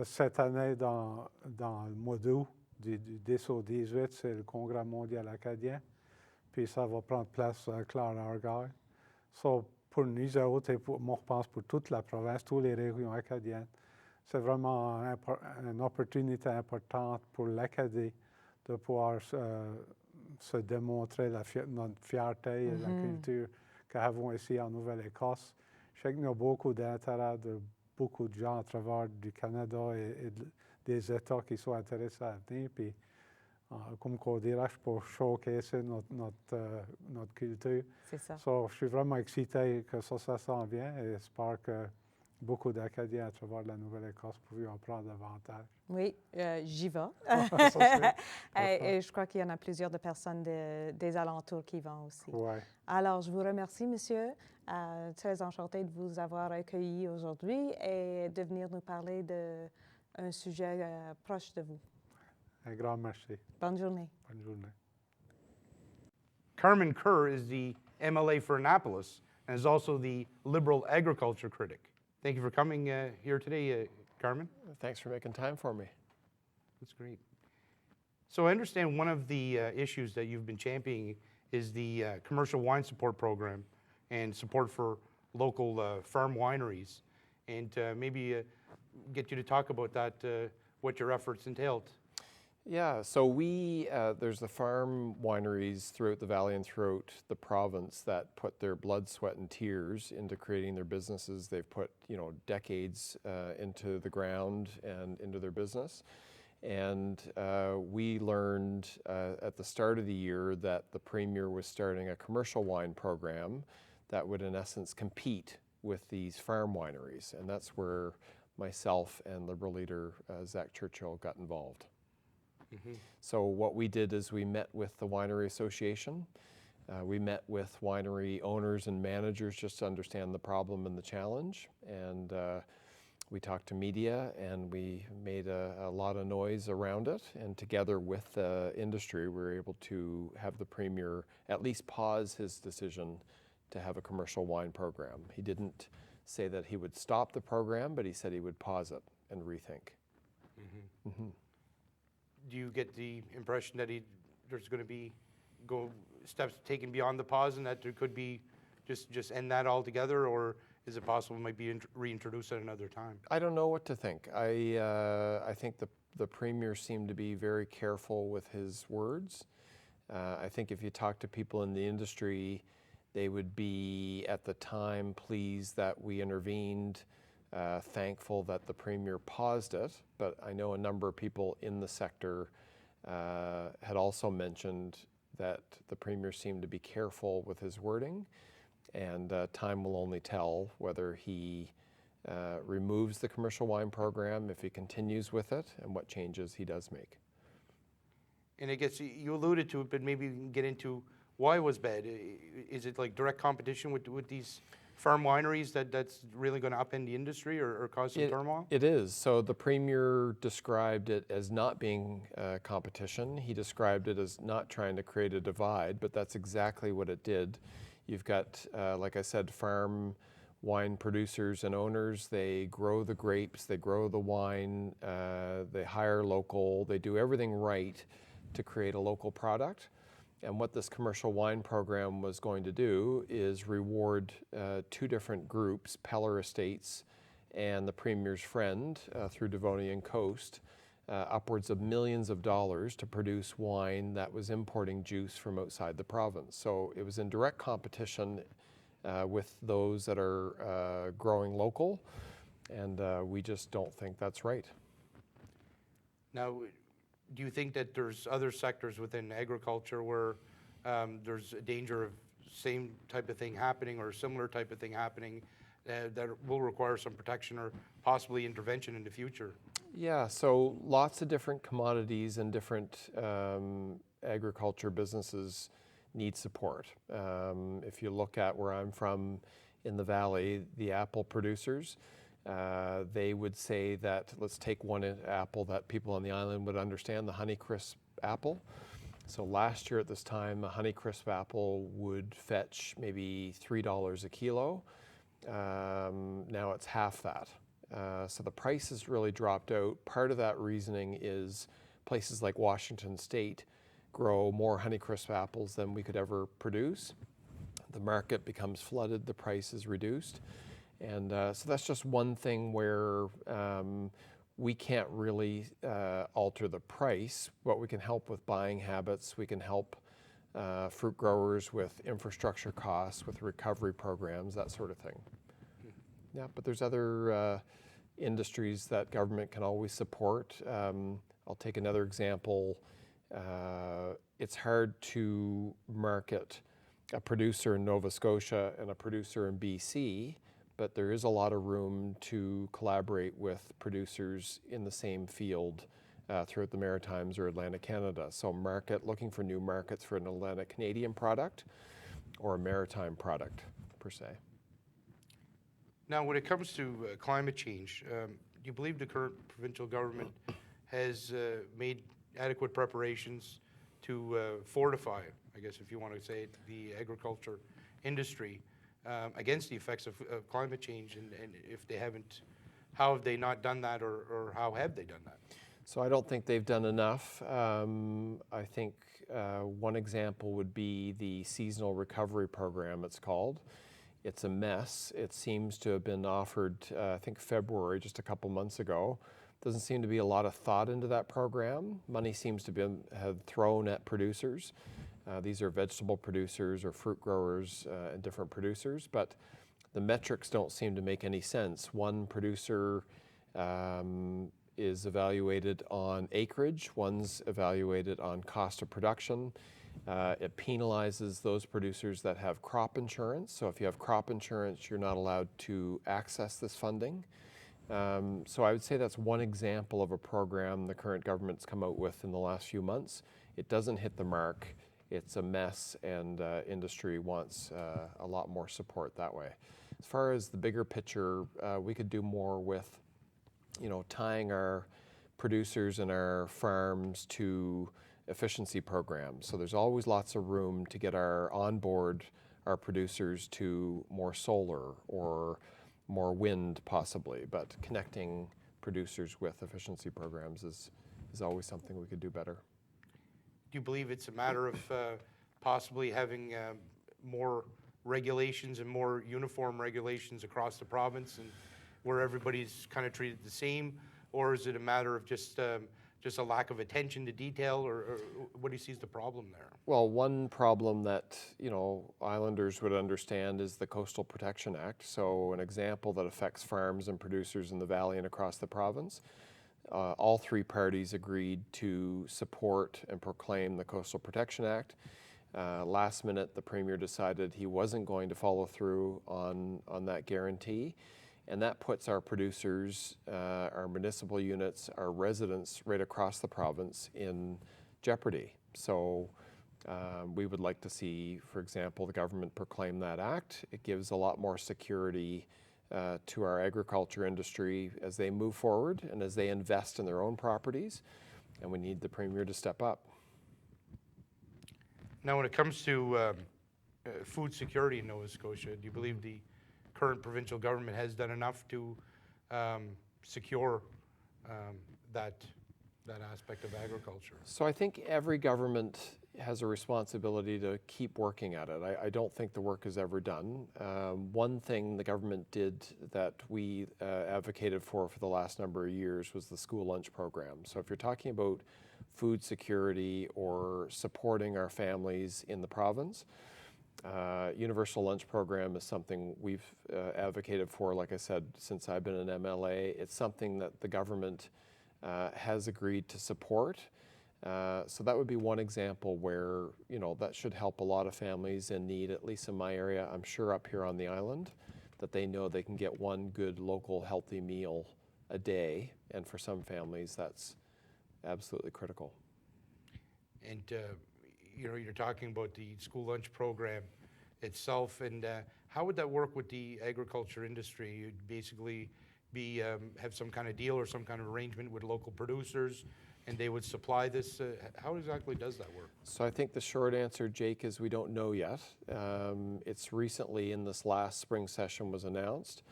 cette année, dans le mois d'août, du 10 au 18, c'est le Congrès mondial acadien. Puis ça va prendre place à Clare-Argyle. So, pour nous autres, et moi je pense pour toute la province, toutes les régions acadiennes, c'est vraiment une opportunité importante pour l'Acadie de pouvoir se démontrer notre fierté et la culture que nous avons ici en Nouvelle-Écosse. Je sais qu'il y a beaucoup d'intérêt de beaucoup de gens à travers du Canada et des États qui sont intéressés à venir. Puis, comme on dirait, pour showcaser notre culture. C'est ça. So, je suis vraiment excité que ça s'en vient et j'espère que beaucoup d'Acadiens à travers la Nouvelle-Écosse pourront en prendre davantage. Oui, j'y vais. Et je crois qu'il y en a plusieurs de personnes des alentours qui vont aussi. Ouais. Alors, je vous remercie, monsieur. Très enchantée de vous avoir accueilli aujourd'hui et de venir nous parler d'un sujet proche de vous. Un grand merci. Bonne journée. Bonne journée. Carmen Kerr is the MLA for Annapolis and is also the Liberal agriculture critic. Thank you for coming here today, Carmen. Thanks for making time for me. That's great. So I understand one of the issues that you've been championing is the commercial wine support program and support for local farm wineries. And maybe get you to talk about that, what your efforts entailed. Yeah, so there's the farm wineries throughout the valley and throughout the province that put their blood, sweat, and tears into creating their businesses. They've put, decades into the ground and into their business. And we learned at the start of the year that the Premier was starting a commercial wine program that would, in essence, compete with these farm wineries. And that's where myself and Liberal leader Zach Churchill got involved. Mm-hmm. So what we did is we met with the Winery Association. We met with winery owners and managers just to understand the problem and the challenge. And We talked to media and we made a lot of noise around it, and together with the industry we were able to have the Premier at least pause his decision to have a commercial wine program. He didn't say that he would stop the program, but he said he would pause it and rethink. Do you get the impression that there's going to be steps taken beyond the pause, and that there could be just end that altogether, or is it possible it might be reintroduced at another time? I don't know what to think. I think the Premier seemed to be very careful with his words. I think if you talk to people in the industry, they would be at the time pleased that we intervened, thankful that the Premier paused it. But I know a number of people in the sector had also mentioned that the Premier seemed to be careful with his wording, and time will only tell whether he removes the commercial wine program, if he continues with it, and what changes he does make. And I guess you alluded to it, but maybe we can get into why it was bad. Is it like direct competition with these farm wineries that's really going to upend the industry or cause some turmoil? It is. So the Premier described it as not being competition. He described it as not trying to create a divide, but that's exactly what it did. You've got, like I said, farm wine producers and owners. They grow the grapes, they grow the wine, they hire local, they do everything right to create a local product. And what this commercial wine program was going to do is reward two different groups, Peller Estates and the Premier's friend through Devonian Coast, upwards of millions of dollars to produce wine that was importing juice from outside the province. So it was in direct competition with those that are growing local, and we just don't think that's right. Now, do you think that there's other sectors within agriculture where there's a danger of same type of thing happening or similar type of thing happening that will require some protection or possibly intervention in the future? Yeah, so lots of different commodities and different agriculture businesses need support. If you look at where I'm from in the valley, the apple producers, they would say that, let's take one apple that people on the island would understand, the Honeycrisp apple. So last year at this time, a Honeycrisp apple would fetch maybe $3 a kilo. Now it's half that. So the price has really dropped out. Part of that reasoning is places like Washington State grow more Honeycrisp apples than we could ever produce. The market becomes flooded, the price is reduced. And so that's just one thing where we can't really alter the price, but we can help with buying habits. We can help fruit growers with infrastructure costs, with recovery programs, that sort of thing. Yeah, but there's other industries that government can always support. I'll take another example. It's hard to market a producer in Nova Scotia and a producer in BC, but there is a lot of room to collaborate with producers in the same field throughout the Maritimes or Atlantic Canada. So looking for new markets for an Atlantic Canadian product or a maritime product per se. Now, when it comes to climate change, do you believe the current provincial government has made adequate preparations to fortify, I guess if you want to say it, the agriculture industry against the effects of climate change? And if they haven't, how have they not done that, or how have they done that? So I don't think they've done enough. I think one example would be the seasonal recovery program, it's called. It's a mess. It seems to have been offered, I think February, just a couple months ago. Doesn't seem to be a lot of thought into that program. Money seems to have thrown at producers. These are vegetable producers or fruit growers and different producers, but the metrics don't seem to make any sense. One producer is evaluated on acreage, one's evaluated on cost of production. It penalizes those producers that have crop insurance. So if you have crop insurance, you're not allowed to access this funding. So I would say that's one example of a program the current government's come out with in the last few months. It doesn't hit the mark. It's a mess, and industry wants a lot more support that way. As far as the bigger picture, we could do more with tying our producers and our farms to efficiency programs. So there's always lots of room to get on board our producers to more solar or more wind possibly, but connecting producers with efficiency programs is always something we could do better. Do you believe it's a matter of possibly having more regulations and more uniform regulations across the province, and where everybody's kind of treated the same, or is it a matter of just a lack of attention to detail, or what do you see as the problem there? Well, one problem that islanders would understand is the Coastal Protection Act. So an example that affects farms and producers in the valley and across the province. All three parties agreed to support and proclaim the Coastal Protection Act. Last minute, the Premier decided he wasn't going to follow through on that guarantee. And that puts our producers, our municipal units, our residents right across the province in jeopardy. So we would like to see, for example, the government proclaim that act. It gives a lot more security to our agriculture industry as they move forward and as they invest in their own properties. And we need the Premier to step up. Now, when it comes to food security in Nova Scotia, do you believe the current provincial government has done enough to secure that aspect of agriculture? So I think every government has a responsibility to keep working at it. I don't think the work is ever done. One thing the government did that we advocated for the last number of years was the school lunch program. So if you're talking about food security or supporting our families in the province, universal lunch program is something we've advocated for, like I said, since I've been an MLA. It's something that the government has agreed to support. So that would be one example where, that should help a lot of families in need, at least in my area. I'm sure up here on the island, that they know they can get one good local healthy meal a day. And for some families, that's absolutely critical. And you're talking about the school lunch program itself, and how would that work with the agriculture industry? You'd basically have some kind of deal or some kind of arrangement with local producers, and they would supply this. How exactly does that work? So I think the short answer, Jake, is we don't know yet. It's recently in this last spring session was announced.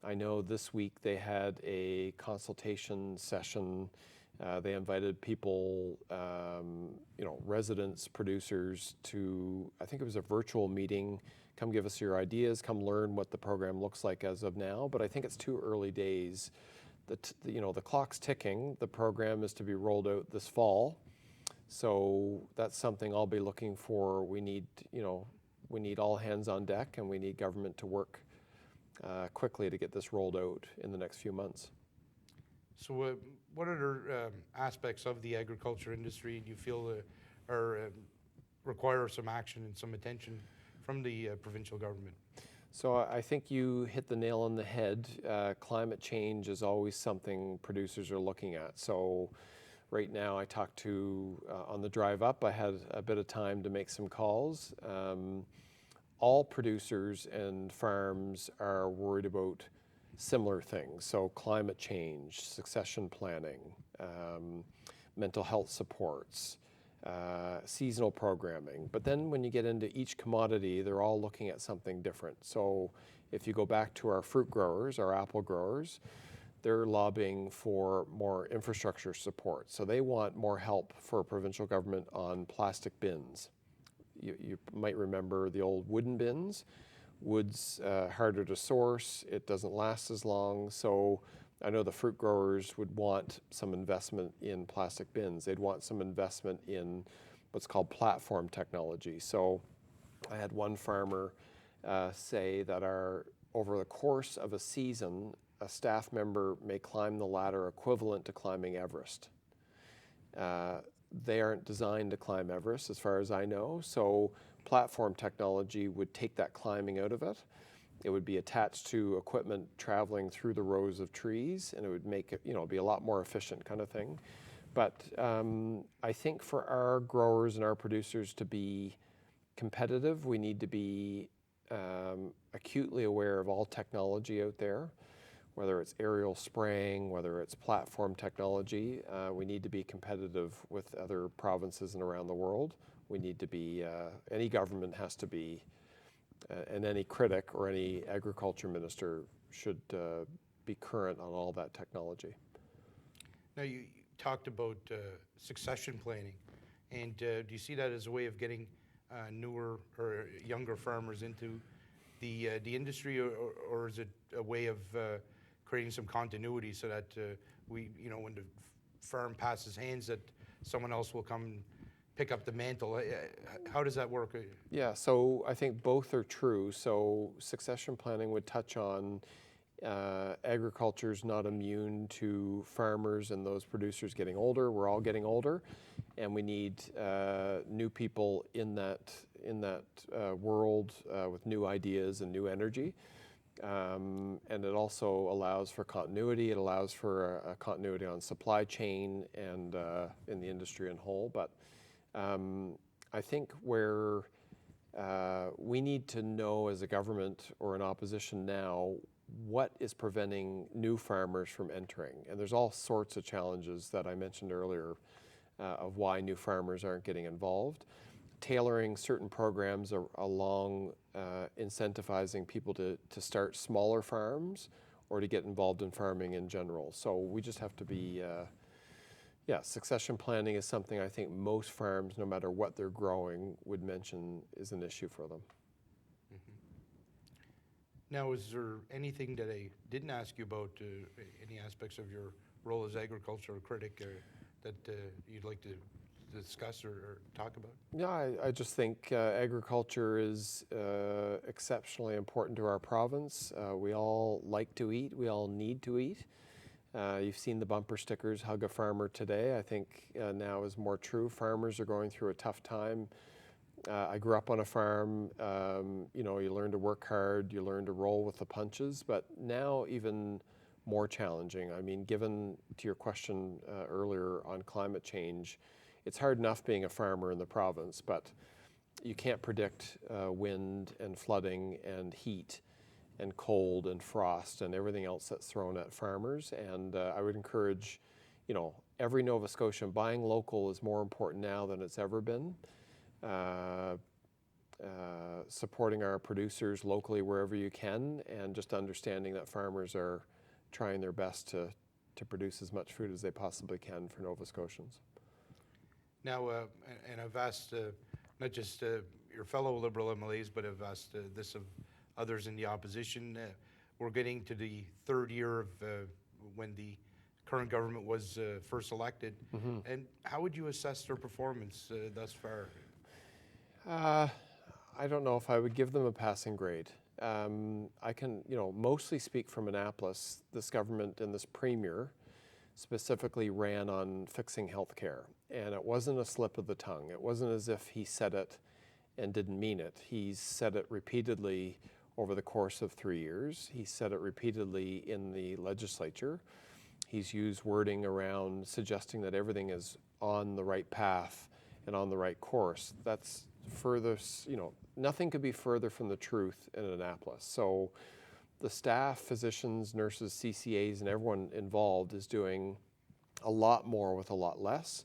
I know this week they had a consultation session. They invited people, residents, producers to, I think it was a virtual meeting, come give us your ideas, come learn what the program looks like as of now. But I think it's too early days. The clock's ticking. The program is to be rolled out this fall. So that's something I'll be looking for. We need all hands on deck, and we need government to work quickly to get this rolled out in the next few months. So what other aspects of the agriculture industry do you feel require some action and some attention from the provincial government? So I think you hit the nail on the head. Climate change is always something producers are looking at. So right now I talked to, on the drive up, I had a bit of time to make some calls. All producers and farms are worried about similar things. So climate change, succession planning, mental health supports, seasonal programming. But then when you get into each commodity, they're all looking at something different. So if you go back to our fruit growers, our apple growers, they're lobbying for more infrastructure support. So they want more help for provincial government on plastic bins. You might remember the old wooden bins. Wood's harder to source, it doesn't last as long, so I know the fruit growers would want some investment in plastic bins. They'd want some investment in what's called platform technology. So I had one farmer say that over the course of a season, a staff member may climb the ladder equivalent to climbing Everest. They aren't designed to climb Everest, as far as I know, so platform technology would take that climbing out of it. It would be attached to equipment traveling through the rows of trees, and it would make it, be a lot more efficient kind of thing. But I think for our growers and our producers to be competitive, we need to be acutely aware of all technology out there. whether it's aerial spraying, whether it's platform technology. We need to be competitive with other provinces and around the world. We need to be, any government has to be, and any critic or any agriculture minister should be current on all that technology. Now, you talked about succession planning, and do you see that as a way of getting newer or younger farmers into the industry, or is it a way of creating some continuity so that we, when the farm passes hands, that someone else will come and pick up the mantle? How does that work? Yeah, so I think both are true. So succession planning would touch on agriculture's not immune to farmers and those producers getting older. We're all getting older, and we need new people in that world with new ideas and new energy. And it also allows for continuity. It allows for a continuity on supply chain and in the industry in whole. But I think where we need to know as a government or an opposition now what is preventing new farmers from entering. And there's all sorts of challenges that I mentioned earlier of why new farmers aren't getting involved. Tailoring certain programs along incentivizing people to start smaller farms or to get involved in farming in general. So we just have to be, succession planning is something I think most farms, no matter what they're growing, would mention is an issue for them. Now, is there anything that I didn't ask you about, any aspects of your role as agricultural critic that you'd like to discuss or talk about? Yeah, I just think agriculture is exceptionally important to our province. We all like to eat. We all need to eat. You've seen the bumper stickers, hug a farmer today. I think now is more true. Farmers are going through a tough time. I grew up on a farm. You learn to work hard, you learn to roll with the punches, but now even more challenging. I mean, given to your question earlier on climate change, it's hard enough being a farmer in the province, but you can't predict wind and flooding and heat and cold and frost and everything else that's thrown at farmers. And I would encourage, every Nova Scotian, buying local is more important now than it's ever been. Supporting our producers locally wherever you can, and just understanding that farmers are trying their best to produce as much food as they possibly can for Nova Scotians. Now, and I've asked not just your fellow Liberal MLAs, but I've asked this of others in the opposition. We're getting to the third year of when the current government was first elected. And how would you assess their performance thus far? I don't know if I would give them a passing grade. I can, mostly speak from Annapolis. This government and this premier specifically ran on fixing healthcare, and it wasn't a slip of the tongue. It wasn't as if he said it and didn't mean it. He's said it repeatedly over the course of 3 years. He said it repeatedly in the legislature. He's used wording around suggesting that everything is on the right path and on the right course. That's furthest, nothing could be further from the truth in Annapolis. So the staff, physicians, nurses, CCAs, and everyone involved is doing a lot more with a lot less.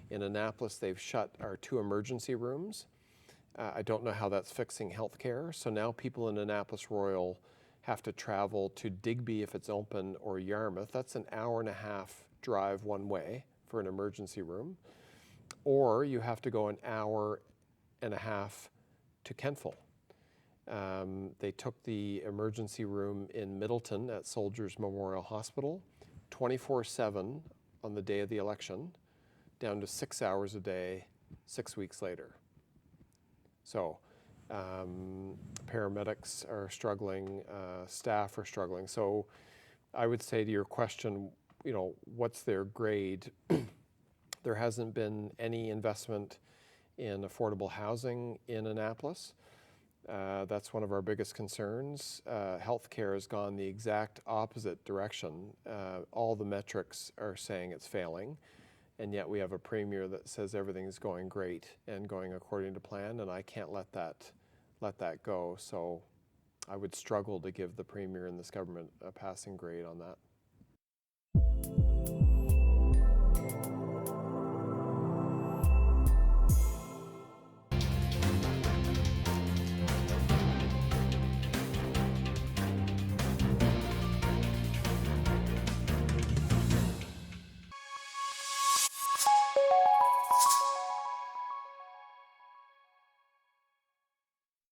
In Annapolis, they've shut our 2 emergency rooms. I don't know how that's fixing healthcare. So now people in Annapolis Royal have to travel to Digby if it's open, or Yarmouth. That's an hour-and-a-half drive one way for an emergency room. Or you have to go an hour-and-a-half to Kentville. They took the emergency room in Middleton at Soldiers Memorial Hospital 24/7 on the day of the election, down to 6 hours a day 6 weeks later. So paramedics are struggling, staff are struggling. So I would say to your question, what's their grade? There hasn't been any investment in affordable housing in Annapolis. That's one of our biggest concerns. Healthcare has gone the exact opposite direction. All the metrics are saying it's failing, and yet we have a premier that says everything's going great and going according to plan, and I can't let that go. So I would struggle to give the Premier and this government a passing grade on that.